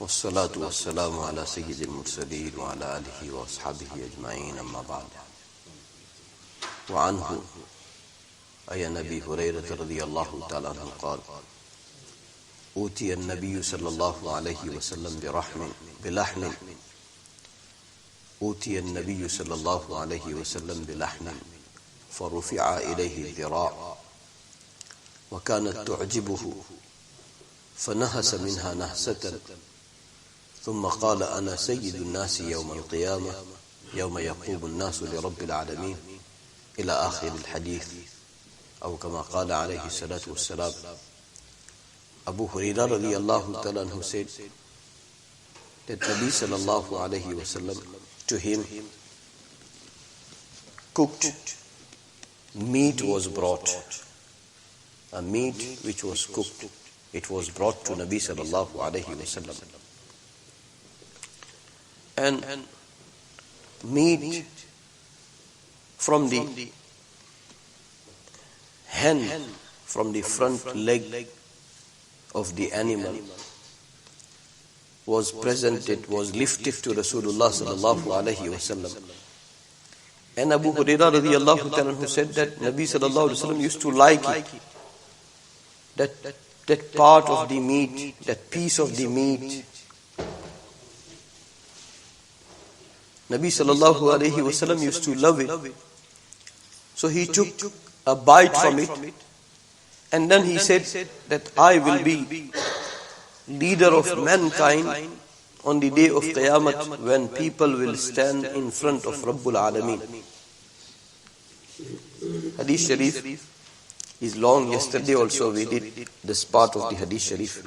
والصلاة والسلام على سيد المرسلين وعلى آله وأصحابه أجمعين أما بعد. وعنه أي نبي هريرة رضي الله تعالى عنه قال: أوتي النبي صلى الله عليه وسلم بلحم أوتي النبي صلى الله عليه وسلم بلحم فرفع إليه الذراع وكانت تعجبه فنهس منها نهسة ثم قال: أنا سيد الناس يوم القيامة يوم يقوم الناس لرب العالمين إلى آخر الحديث، أو كما قال عليه الصلاة والسلام. Abu Hurairah radiallahu ta'ala anhu said that Nabi sallallahu alayhi wasallam, to him cooked meat was brought, a meat which was cooked, it was brought to Nabi sallallahu alayhi wasallam. And meat from the hand, from the front leg of the animal was presented, was lifted to Rasulullah sallallahu alayhi wasallam. And Abu Hurairah radiallahu ta'ala who said that Nabi sallallahu alayhi wasallam used to like it, that part of the meat, that piece of the meat. Nabi sallallahu alayhi wasallam used to love it. So he took a bite from it, and then he said that I will be leader of mankind on the day of Qiyamah, when people will stand in front of Rabbul Alameen. Hadith Sharif is long. Yesterday also we did this part of the Hadith Sharif.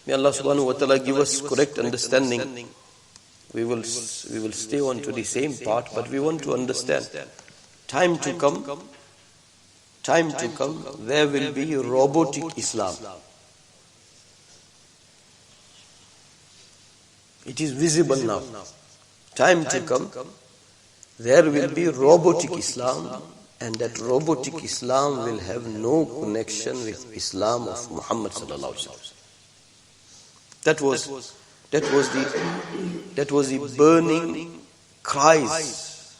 May Allah subhanahu wa ta'ala give us correct understanding. We will stay on to the same part, but we want to understand. Time to come, there will be robotic Islam. It is visible now. Time to come, there will be robotic Islam, and that robotic Islam will have no connection with Islam of Muhammad sallallahu alaihi wasallam. That was the burning cries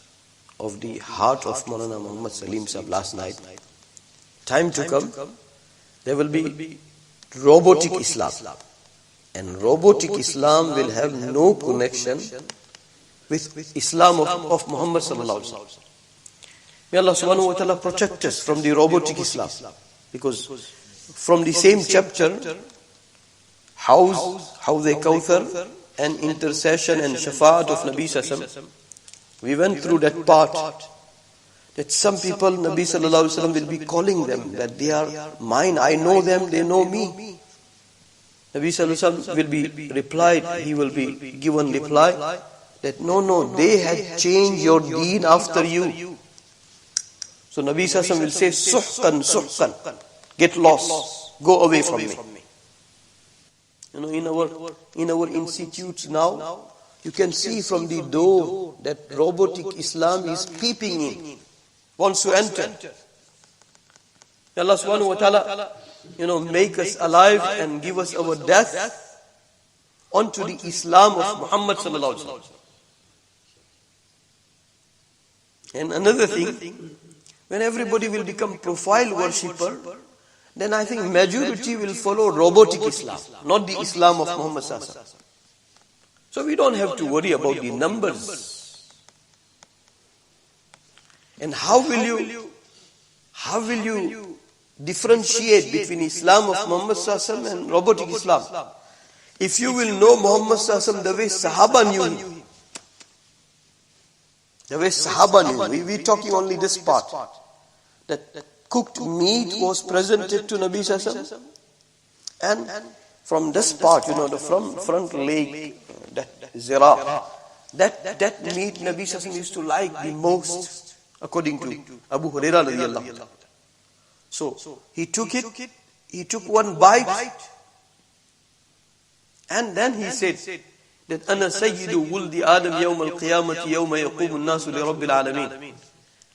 of the heart of Maulana Muhammad Salim Sahib last night. Time to come, there will be robotic Islam, and robotic Islam will have no connection with Islam of Muhammad sallallahu alaihi wasallam. May Allah subhanahu wa ta'ala protect us from the robotic Islam, because from the same chapter, Hawd, al-Kawthar, and Intercession and Shif'aa of Nabi sallallahu alaihi wasallam, we went through that part, that some people, Nabi sallallahu alaihi wasallam will be calling them that they are mine, I know them, they know me. Nabi sallallahu alaihi wasallam will be replied, he will be given reply that no, they had changed your deen after you. So Nabi sallallahu alaihi wasallam will say, suhkan, get lost, go away from me. You know, in our institutes now, you can see from the door that robotic Islam is peeping in, wants to enter. May Allah subhanahu wa ta'ala, make us alive and give us our death onto the Islam of Muhammad sallallahu alaihi wasallam. And another thing, when everybody will become profile worshipper, then I think majority will follow robotic Islam, not the Islam of Muhammad sallallahu alaihi wasallam. So we don't have to worry about the numbers. And how will you differentiate between Islam of Muhammad sallallahu alaihi wasallam and robotic Islam? If you will know Muhammad sallallahu alaihi wasallam the way Sahaba knew him, the way Sahaba knew, we're talking only this part, that cooked meat was presented to Nabi sallallahu alaihi wasallam, and from this part, the front leg, that zira, that meat Nabi sallallahu alaihi wasallam used to like the most, according to Abu Hurairah radiallahu ta'ala. So he took took one bite, and then he said that Ana sayyidu wuldi Adam yawm al-qiyamati yawma yaqumu an-nasu li rabbil alamin.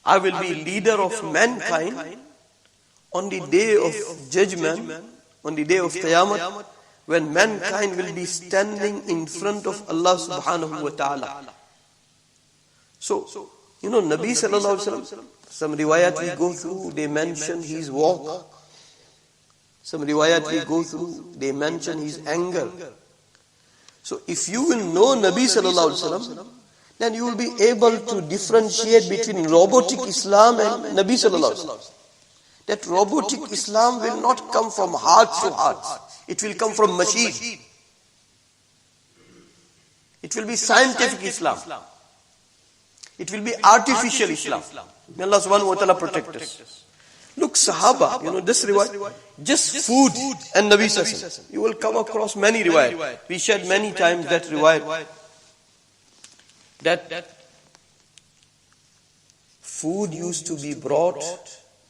I will be leader of mankind on the day of judgment, on the day of Qiyamah, when mankind will be standing in front of Allah subhanahu wa ta'ala. So, Nabi Salalahu Alaihi Wasallam, some riwayat we go through, they mention his walk. Some riwayat we go through, they mention his anger. So if you will know Nabi Sallallahu Alaihi Wasallam, then you will be able to differentiate between robotic Islam and Nabi Sallallahu Alaihi Wasallam. That robotic Islam will not come from heart to heart. It will come from machine. It will be scientific Islam. It will be artificial Islam. May Allah subhanahu wa ta'ala protect us. Look, Sahaba, this riwayat, just food and Nabi Sallallahu Alaihi Wasallam. You will come across many riwayat. We shared many times that riwayat. That food used to be brought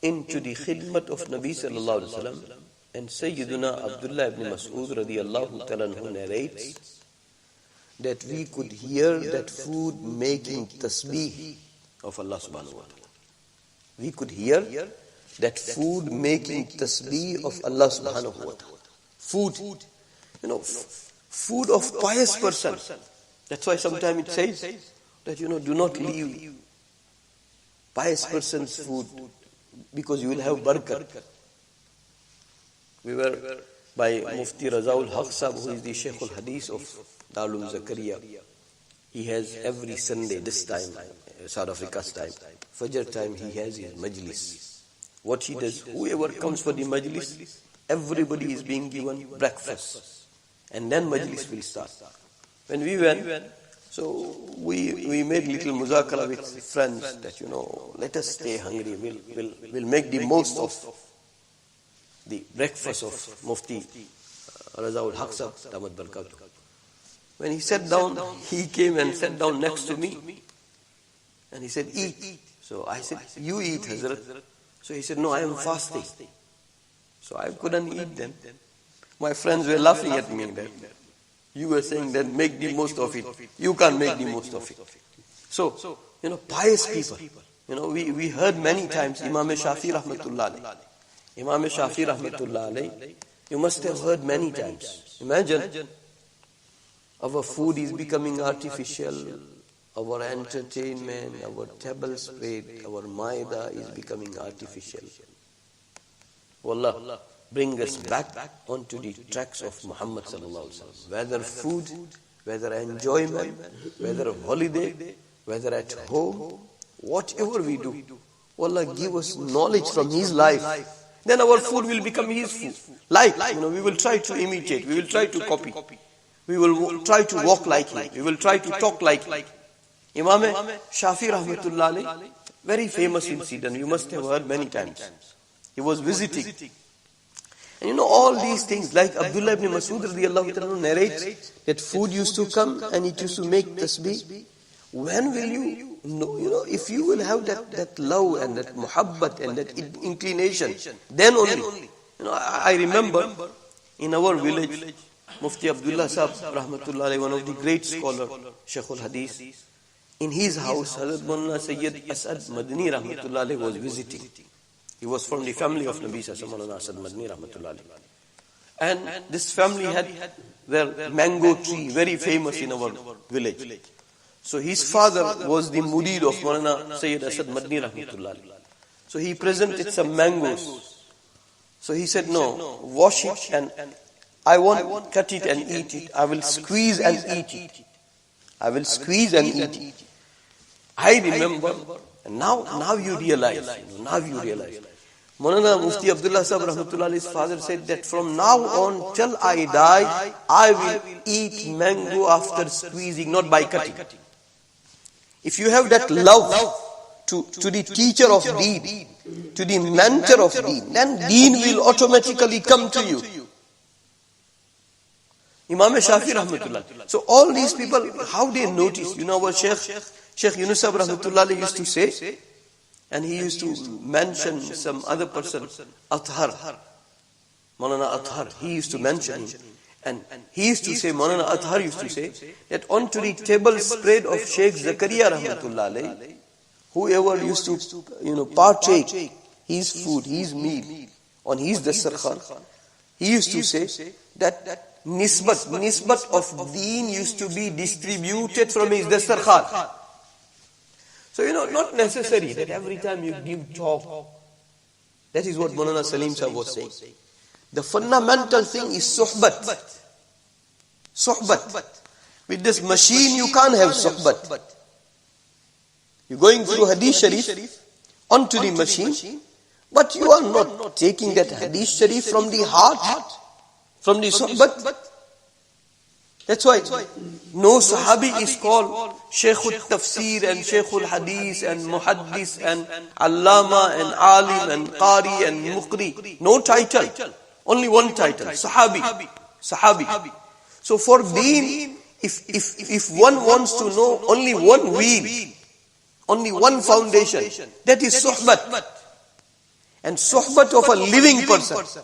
into the khidmat of Nabi Sallallahu Alaihi Wasallam, and Sayyiduna Abdullah ibn Mas'ud radiyallahu ta'ala anhu narrates that we could hear that food making tasbih of Allah subhanahu wa ta'ala. We could hear that food making tasbih of Allah subhanahu wa ta'ala. Food, food of pious person. That's why sometimes it says that, do not leave pious person's food because you will have barakat. We were by Mufti Razaul Haq Sahab, who is the Shaykh al-Hadith of Darul Zakaria. He has every Sunday, this time, South Africa's time, Fajr time, he has his majlis. What he does, whoever comes for the majlis, everybody is being given breakfast. And then majlis will start. When we went, so we made little muzakara with friends that, let us stay hungry. We'll make the most of the breakfast of Mufti Razaul Haq Sahab, Damat Barakatuh. When he sat down, he came and sat down next to me. And he said, eat. So I said, you eat, Hazrat. So he said, no, I am fasting. So I couldn't eat then. My friends were laughing at me that you were saying that make the most of it. You can't make the most of it. So, pious people. We heard many times Imam Shafi rahmatullah alayhi. Imam Shafi rahmatullah alayhi, you must have heard many times. Imagine, our food is becoming artificial, our entertainment, our table spread, our maida is becoming artificial. Wallah, bring us back onto the tracks of Muhammad sallallahu alaihi wasallam. Whether food, whether enjoyment, whether a holiday, whether at home, whatever we do, Wallah, give us knowledge from His life. Then our food will become His food. We will try to imitate, we will try to copy. We will try to walk like Him. We will try to talk like Him. Imam Shafi rahmatullah alayhi, very famous incident. You must have heard many times. He was visiting. And all these things, like Abdullah ibn Mas'ud radiyallahu ta'ala narrates that food used to come and it used to make tasbih. When will you know, if you will have that love and that muhabbat and that inclination, then only. I remember in our village, Mufti Abdullah Sahab rahmatullah alayhi, one of the great scholars, Shaykh al-Hadith, in his house, Hazrat Maulana Sayyid Asad Madni rahmatullah alayhi was visiting. He was from the family of Nabi Maulana Asad Madni rahmatullah alayhi. And this family had their mango tree, very famous in our village. So his father was the murid of Maulana Sayyid Asad Madni rahmatullah alayhi. So he presented some mangoes. So he said, no, wash it and I won't cut it and eat it. I will squeeze and eat it. I will squeeze and eat it. I remember, and now you realize. Maulana Mufti Abdullah Sahab rahmatullah, his father said that from now on till I die, I will eat mango after squeezing, not by cutting. If you have that love to the teacher of deen, to the mentor of deen, then deen will automatically come to you. Imam Shafi rahmatullah. So all these people, how they notice, our Sheikh Yunus rahmatullah used to say, and he used to mention some other person, Athar, Maulana Athar, he used to mention him. And he used to say, Maulana Athar used to say, that onto the table spread of Sheikh Zakaria rahmatullah alayhi, whoever used to, partake his food, his meal, on his dasarkhan, He used to say that nisbat of deen used to be distributed from his dastarkhan. So not necessary that every time you give talk. That is what Maulana Salim Sahib was saying. The fundamental thing is suhbat. Suhbat. With this machine you can't have suhbat. You're going through Hadith Sharif onto the machine, but you are not taking that Hadith Sharif from the heart, from the suhbat. That's why no Sahabi is called Shaykhul Tafsir and Shaykhul Hadith and Muhaddis and Allama and Alim and Qari and Muqri. No title. Only one title. Sahabi. So for deen, if one wants to know only one weed, only one foundation, that is suhbat. And suhbat of a living person.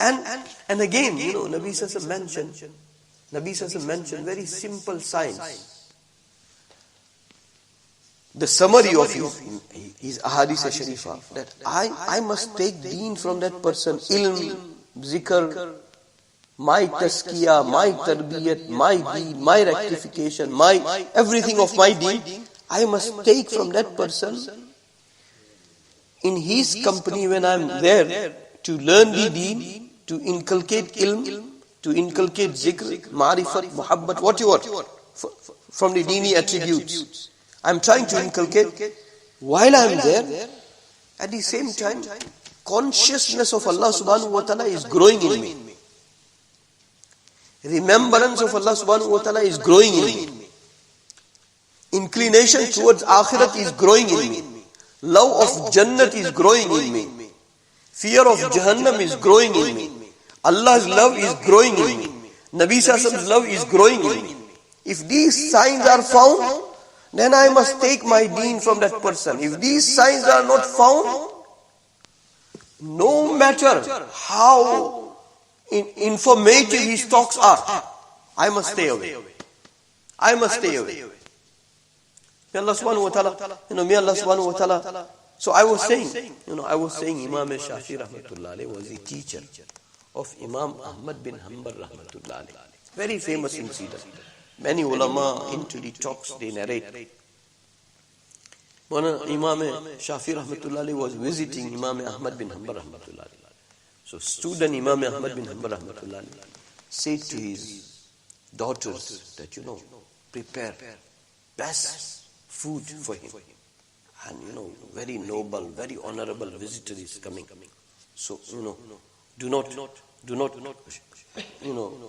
And again, Nabi Sallallahu mentioned very simple signs. The summary of his ahadith sharifa, that I must take deen from that person, ilm, zikr, my tazkiyah, my tarbiyat, my deen, my rectification, my everything of my deen, I must take from that person in his company when I am there to learn the deen, to inculcate ilm, to inculcate zikr, ma'rifat, muhabbat, whatever, from the dini attributes. I am trying to inculcate while I am there. At the same time, consciousness of Allah subhanahu wa ta'ala is growing in me. Remembrance of Allah subhanahu wa ta'ala is growing in me. Inclination towards akhirat is growing in me. Love of Jannat is growing in me. Fear of Jahannam is growing in me. Allah's love is growing in me. Nabi Sallallahu love is growing in me. If these signs are found, then I must take my deen from that person. If these signs are not found, no matter how informative his talks are, I must stay away. I must stay away. May Allah subhanahu wa ta'ala, may Allah subhanahu wa ta'ala. So I was saying, Imam Shafi rahmatullah alayhi was a teacher of Imam Ahmad bin Hanbal rahmatullah alayhi. Very famous incident. Many ulama into the talks they narrate. When Imam Shafi rahmatullah alayhi was visiting Imam Ahmad bin Hanbal rahmatullah alayhi. So student Imam Ahmad bin Hanbal rahmatullah alayhi said to his daughters that, prepare best food for him. And very noble, very honorable visitor is coming. So, do not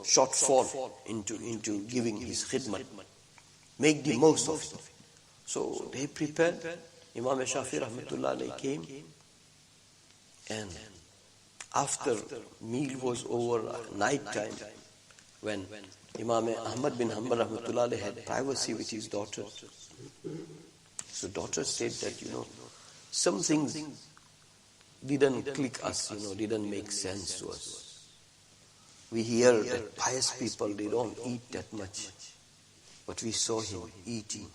shortfall into giving his khidmat. Make the most of it. So they prepared. Imam Shafi rahmatullah alayhi came, and after meal was over, night time, when Imam Ahmad bin Hanbal rahmatullah alayhi had privacy with his daughter. So daughter said that, some things didn't click us, didn't make sense to us. We hear that pious people, they don't eat that much. But we saw him eating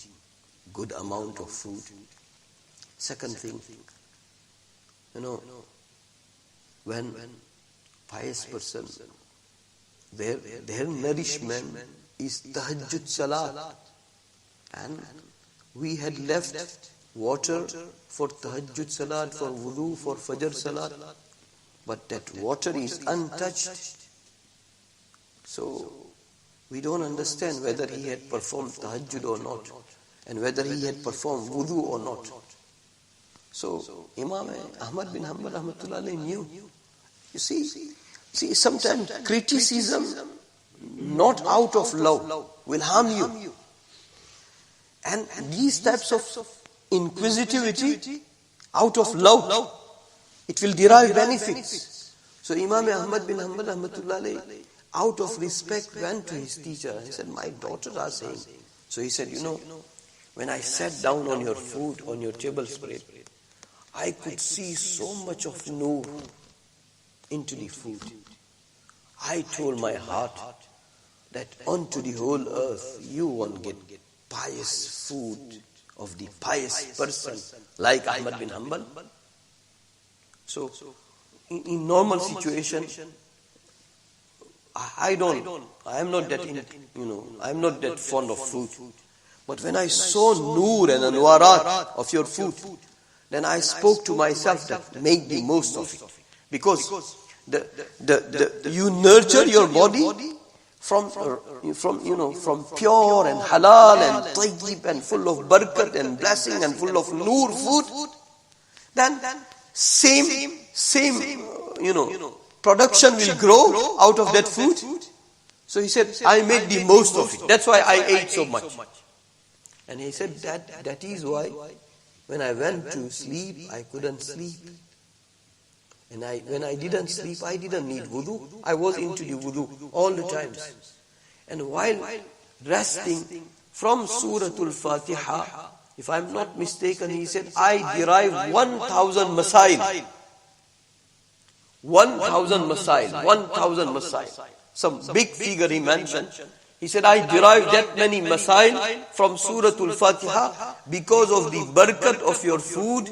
good amount of food. Second thing, when pious person, their nourishment is tahajjud salat. And we had left water for tahajjud salat, for wudu, for fajr salat. But that water is untouched. So we don't understand whether he had performed tahajjud or not, and whether he had performed wudu or not. So Imam Ahmad bin Hanbal rahmatullah alayhi knew. You see, sometimes criticism not out of love will harm you. And these types of inquisitivity out of love, it will derive benefits. So Imam Ahmad bin Hanbal rahmatullah alayhi, out of respect, went to his teacher and said, my daughters are saying. So he said, when I sat down on your food, on your table spread, I could see so much of nur into the food. I told my heart that unto the whole earth you won't get pious food of the pious person like Ahmad bin Hanbal. So in normal situation, I am not that, I am not that fond of fruit. But when I saw Noor and Anwarat of your food, then I spoke to myself that make the most of it. Because you nurture your body from pure and halal and tayyib and full of barakat and blessing and full of Noor food, then same production will grow out of that food. So he said, I made the most of it. That's why I ate so much. And he said that is why when I went to sleep, I couldn't sleep. And when I didn't sleep, I didn't need wudu. I was into the wudu all the times. And while resting from Suratul Fatiha, if I'm not mistaken, he said, I derived 1,000 masail. 1,000 masail. Some big figure he mentioned. He said, I derived that many masail from Suratul Fatiha because of the barakat of your food.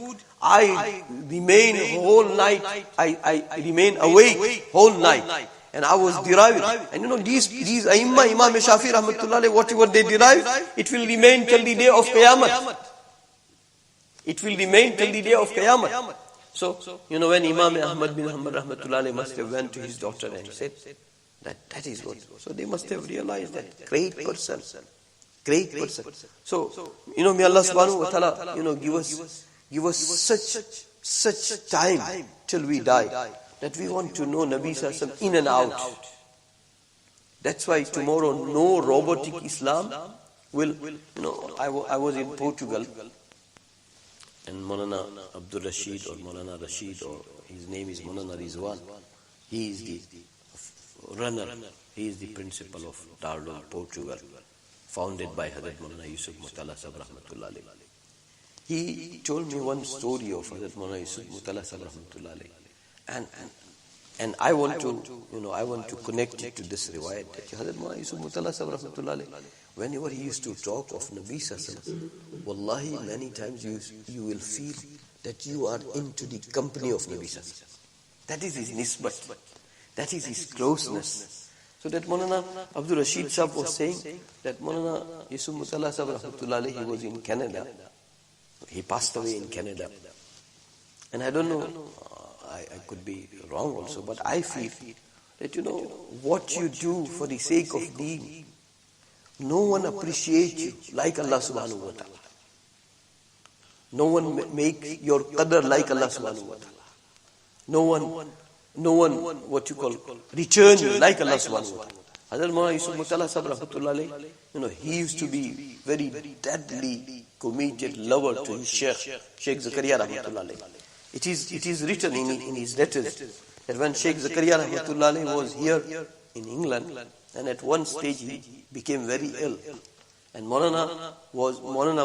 I remain whole night. I remain awake whole night. And I was deriving. And these Aimma, Imam Shafi rahmatullah, whatever they derive, it will remain till the day of Qiyamah. It will remain till the day of Qiyamah. So, when Imam Ahmad bin Hanbal rahmatullah must have went to his daughter and he said, that is what. So they must have realized that great person. So, may Allah subhanahu wa ta'ala, give us such time till we die that we want to know Nabi sallallahu alaihi wasallam in and out. That's why tomorrow no robotic Islam will, I was in Portugal and Maulana Abdul Rashid or Maulana Rashid, or his name is Maulana Rizwan. He is the runner. He is the principal of Darul Portugal, founded by Hazrat Maulana Yusuf Mutala Sahib rahmatullah alayhi. He told me one story of Hazrat Maulana Yusuf Mutala Sahib rahmatullah alayhi, and I want to connect it to this riwayat that Hazrat Maulana Yusuf Mutala Sahib rahmatullah alayhi, whenever he used to talk of Nabi sallallahu alaihi wasallam, wallahi many times you will feel that you are into the company of Nabi sallallahu alaihi wasallam. That is his nisbat. That is his closeness. So that Maulana Abdul Rashid Sahib was saying that Maulana Yusuf Mutala Sahib rahmatullah alayhi, he was in Canada. He passed away in Canada. And I don't know, I could be wrong also, but I feel that what you do for the sake of deen, no one appreciates you like Allah subhanahu wa ta'ala. No one make your qadr like Allah subhanahu wa ta'ala. No one return you like Allah subhanahu wa ta'ala. Hazrat Maulana Yusuf Mutala Sahib rahmatullah alayhi, he used to be very deadly committed lover to his Sheikh Zakaria rahmatullah alayhi. It is written in his letters that when Sheikh Zakaria rahmatullah alayhi was here in England, and at one stage he became very ill, and Maulana was Hazrat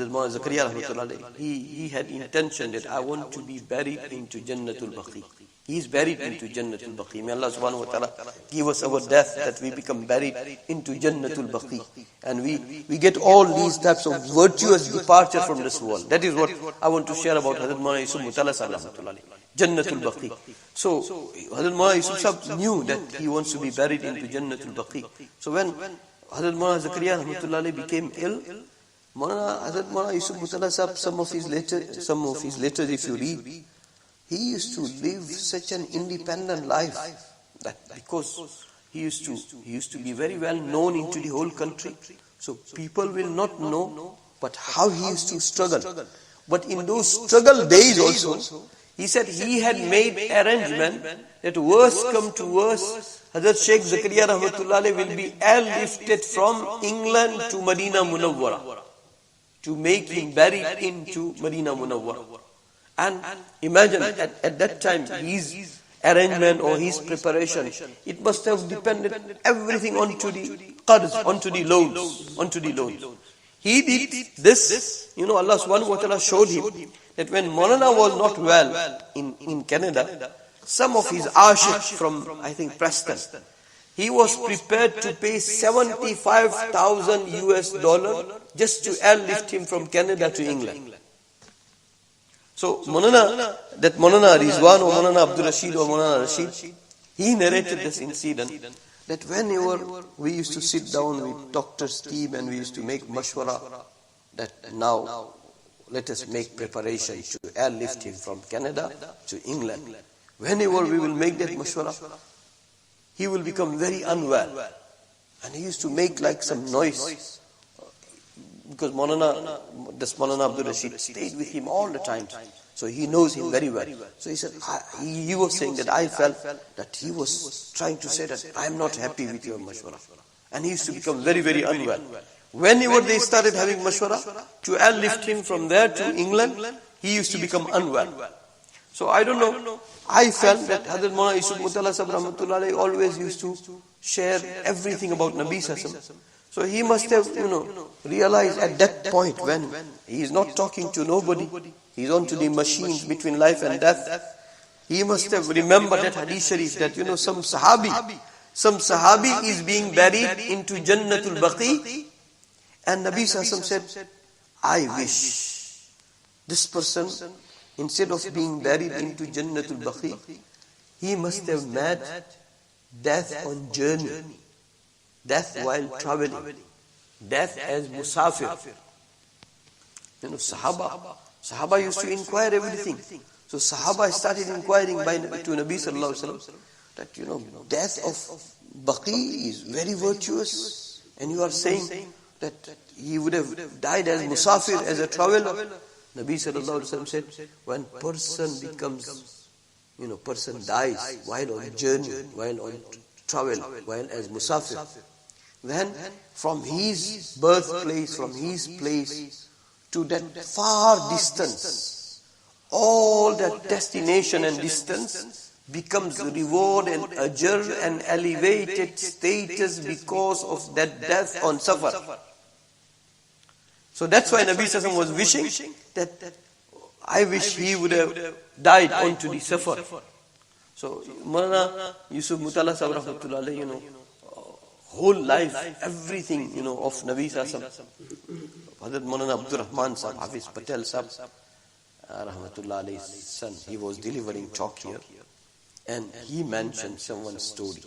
Maulana Zakaria rahmatullah alayhi, he had intention that I want to be buried into Jannatul Baqi. He is buried into Jannatul Baqi. May Allah subhanahu wa ta'ala give us our death that we become buried into Jannatul Baqi. And we get all these types of virtuous departure from this world. That is what I want to share about Hazrat Maulana Yusuf Mutala Sahib rahmatullah alayhi. Jannatul Baqi. So Hazrat Maulana Yusuf Sahib knew that he wants to be buried into Jannatul Baqi. So when Hazrat Maulana Zakaria rahmatullah alayhi became ill, Hazrat Maulana Yusuf Mutala Sahib, some of his letters if you read, he used to live such an independent life that because he used to be very well known into the whole country. So people will not know, but how he used to struggle. But in those struggle days also, he said he had made arrangement that worst come to worst, Hazrat Sheikh Zakaria rahmatullah alayhi will be airlifted from England to Medina Munawwara to make him buried into Medina Munawwara. And imagine at that time his arrangement or his preparation, it must have depended everything onto the qarz, onto the loans. He did this, Allah subhanahu wa ta'ala showed him that when Maulana was not well in Canada, some of his ashiq from, I think, Preston, he was prepared to pay $75,000 just to airlift him from Canada to England. So Maulana Rizwan or Maulana Abdul Rashid or Maulana Rashid, he narrated this incident that whenever we used to sit down with doctor's team and we used to make mashwara that now let us make preparation to airlift him from Canada to England. Whenever we will make that mashwara, he will become very unwell. And he used to make like some noise. Because Maulana Abdul Rashid stayed with him all the time. So he knows him very well. So he said, he was saying that I felt that he was trying to say that I am not happy with your mashwara. And he used to become very, very unwell. Whenever they started having mashwara to airlift him from there to England, he used to become unwell. So I don't know. I felt that Hazrat Maulana Yusuf Mutala Sahib Rahmatullah always used to share everything about Nabi Sassam. So he must have, realized at that point when he is not talking to nobody, he is on to the machines between life and death. He must have remembered that hadith sharif that, some sahabi is being buried into Jannatul Baqi. And Nabi Sassam said, I wish this person, instead of being buried into Jannatul Baqi, he must have met death on journey, death while traveling, death as musafir. Sahaba used to inquire everything. So Sahaba started inquiring to Nabi Sallallahu Alaihi Wasallam that, death of Baqi is very virtuous. And you are saying that he would have died as musafir, as a traveler. Nabi Sallallahu Alaihi Wasallam said, when person dies while on journey, while on travel, while as musafir, then from his birthplace, from his place to that far distance, all that destination and distance becomes reward and ajr and elevated status because of that death on safar. So that's why Nabi Sassam was wishing that I wish he would have died onto the safar. So Maulana Yusuf Mutala Sahib Rahmatullah, whole life, everything, of Nabi Sassam. Hazrat Maulana Abdul Rahman Sahib, Hafiz Patel Sahib, Rahmatullah alayhi's son, he was delivering talk here. And he mentioned someone's story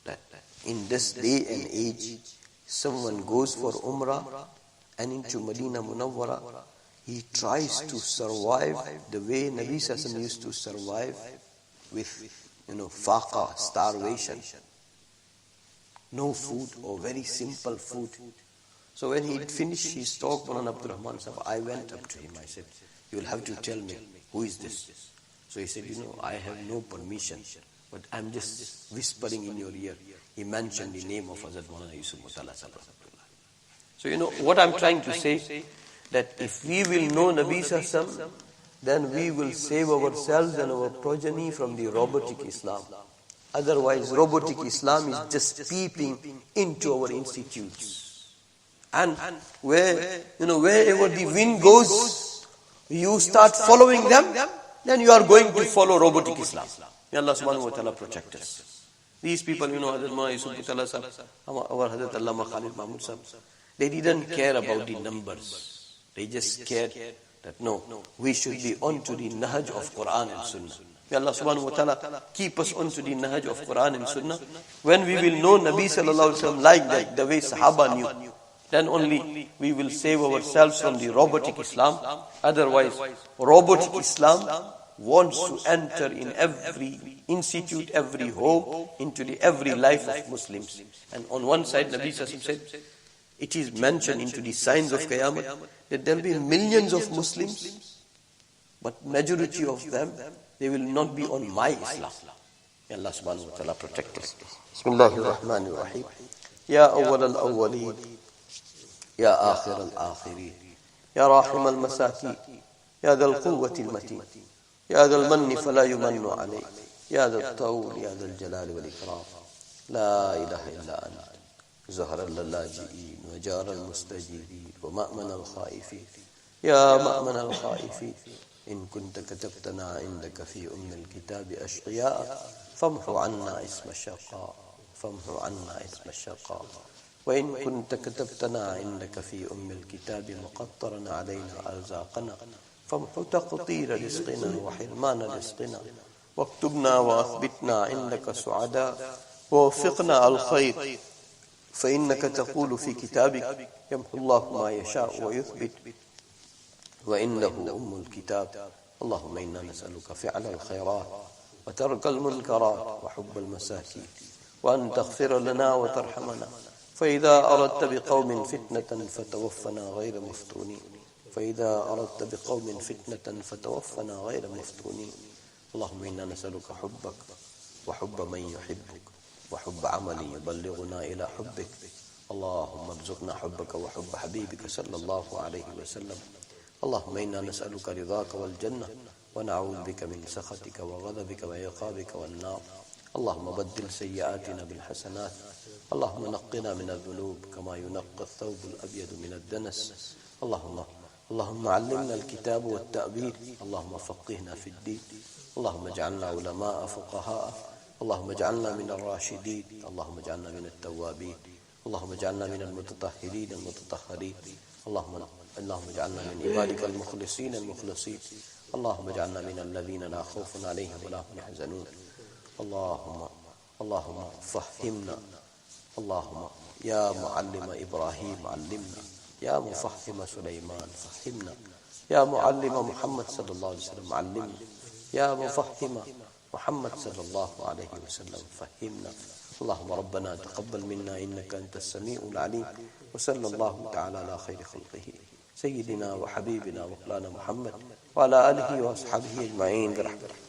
that in this day and age, someone goes for Umrah and into Medina Munawwara, he tries to survive the way Nabi Sassam used to survive with, faqa, starvation. No food or very simple food. So when he finished his talk, Maulana Abdul Rahman Sahib, I went up to him. I said, you will have to tell me, who is this? So he said, I have no permission, but I'm just whispering in your ear. He mentioned the name of Hazrat Maulana Yusuf Mutala Sahib. So what I'm trying to say, that if we will know Nabi Sassam, then we will save ourselves and our progeny from the robotic Islam. Otherwise, robotic Islam is just peeping into our institutes. And wherever the wind goes, you start following them, then you are going to follow robotic Islam. May Allah subhanahu wa ta'ala protect us. These people, Hazrat Maulana Yusuf Mutala Sahib, our Hazrat Allama Khalid Mahmud Sahib, they didn't care about the numbers. They just cared that we should be onto the nahaj of Quran and Sunnah. May Allah subhanahu wa ta'ala keep us onto the nahaj of Quran and Sunnah. When we will know Nabi Sallallahu Alaihi Wasallam like that, the way Sahaba knew, then only we will save ourselves from the robotic Islam. Otherwise, robotic Islam wants to enter in every institute, every home, into every life of Muslims. And on one side, Nabi Sallallahu said, it is mentioned into the signs of Qiyamah that there will be millions of Muslims, but majority of them, they will not be on my Islam. May Allah subhanahu wa ta'ala protect us. Bismillahir Rahmanir Rahim. Ya awwal al-awwalin, ya akhir al-akhirin, ya rahim al-masakin, ya dhal quwwati al-matin, ya dhal manni fala yumannu alayk, ya dhal tawl, ya dhal jalali wal ikram. La ilaha illa anta. زهر اللاجئين وجار المستجيبين ومأمن الخائفين يا مأمن الخائفين إن كنت كتبتنا عندك في الكتاب أشقياء فامحو عنا اسم الشقاء فامحو عنا اسم الشقاء وإن كنت كتبتنا عندك في الكتاب مقطرا علينا أرزاقنا فامحو تقطير رزقنا وحرمان رزقنا واكتبنا وأثبتنا عندك سعداء ووفقنا الخير فإنك تقول في كتابك يمحو الله ما يشاء ويثبت وإنه أم الكتاب. اللهم إنا نسألك فعل الخيرات وترك المنكرات وحب المساكين وأن تغفر لنا وترحمنا فإذا أردت بقوم فتنة فتوفنا غير مفتونين فإذا أردت بقوم فتنة فتوفنا غير مفتونين. اللهم إنا نسألك حبك وحب من يحبك وحب عمل يبلغنا إلى حبك. اللهم ارزقنا حبك وحب حبيبك صلى الله عليه وسلم. اللهم إنا نسألك رضاك والجنة ونعوذ بك من سخطك وغضبك وعقابك والنار. اللهم بدل سيئاتنا بالحسنات. اللهم نقنا من الذنوب كما ينقى الثوب الأبيض من الدنس. اللهم علمنا الكتاب والتأويل. اللهم فقهنا في الدين. اللهم اجعلنا علماء فقهاء. اللهم اجعلنا من الراشدين. اللهم اجعلنا من التوابين. اللهم اجعلنا من المتطهرين المتطهرين. اللهم اجعلنا من عبادك المخلصين المخلصين. اللهم اجعلنا من الذين لا خوف عليهم ولا هم يحزنون. اللهم فهمنا. اللهم يا معلم إبراهيم علمنا. يا مفهم سليمان فهمنا. يا معلم محمد صلى الله عليه وسلم علمنا. يا مفهم محمد صلى الله عليه وسلم فهمنا. اللهم ربنا تقبل منا إنك أنت السميع العليم. وصلى الله تعالى على خير خلقه سيدنا وحبيبنا ومولانا محمد وعلى آله وأصحابه أجمعين برحمته.